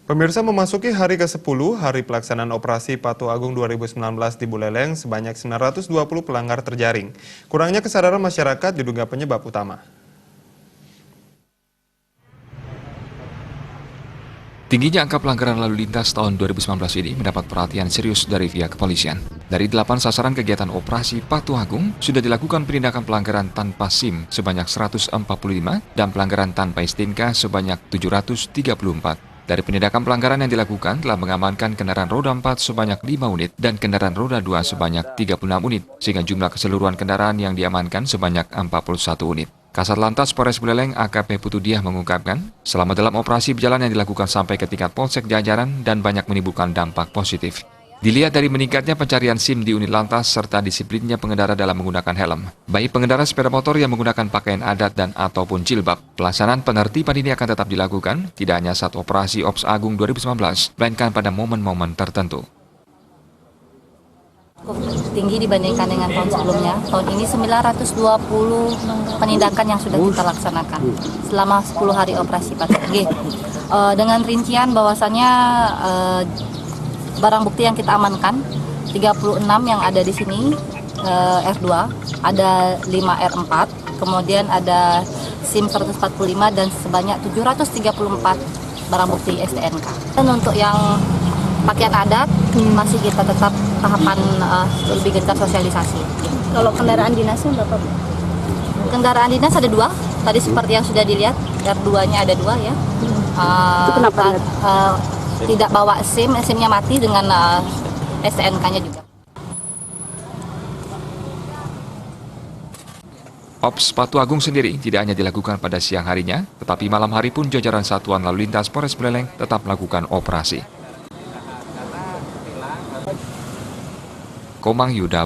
Pemirsa, memasuki hari ke-10, hari pelaksanaan operasi Patuh Agung 2019 di Buleleng, sebanyak 920 pelanggar terjaring. Kurangnya kesadaran masyarakat diduga penyebab utama. Tingginya angka pelanggaran lalu lintas tahun 2019 ini mendapat perhatian serius dari pihak kepolisian. Dari 8 sasaran kegiatan operasi Patuh Agung, sudah dilakukan penindakan pelanggaran tanpa SIM sebanyak 145 dan pelanggaran tanpa STNK sebanyak 734. Dari penindakan pelanggaran yang dilakukan telah mengamankan kendaraan roda 4 sebanyak 5 unit dan kendaraan roda 2 sebanyak 36 unit, sehingga jumlah keseluruhan kendaraan yang diamankan sebanyak 41 unit. Kasat Lantas Polres Buleleng AKP Putudiah mengungkapkan, selama dalam operasi berjalan yang dilakukan sampai ke tingkat polsek jajaran dan banyak menimbulkan dampak positif. Dilihat dari meningkatnya pencarian SIM di unit lantas serta disiplinnya pengendara dalam menggunakan helm. Baik pengendara sepeda motor yang menggunakan pakaian adat dan ataupun jilbab, pelaksanaan penertiban ini akan tetap dilakukan tidak hanya saat operasi Ops Agung 2019, melainkan pada momen-momen tertentu. Tinggi dibandingkan dengan tahun sebelumnya. Tahun ini 920 penindakan yang sudah kita laksanakan selama 10 hari operasi Patuh. Dengan rincian bahwasannya barang bukti yang kita amankan 36 yang ada di sini R2, ada 5 R4, kemudian ada SIM 145 dan sebanyak 734 barang bukti STNK. Dan untuk yang pakaian adat masih kita tetap tahapan lebih gencar sosialisasi. Kalau kendaraan dinasnya berapa? Kendaraan dinas ada 2, tadi seperti yang sudah dilihat, R2-nya ada 2 ya. Itu kenapa? Tidak bawa SIM, SIM-nya mati dengan STNK-nya juga. Ops Patuh Agung sendiri tidak hanya dilakukan pada siang harinya, tetapi malam hari pun jajaran Satuan Lalu Lintas Polres Buleleng tetap melakukan operasi. Komang Yuda,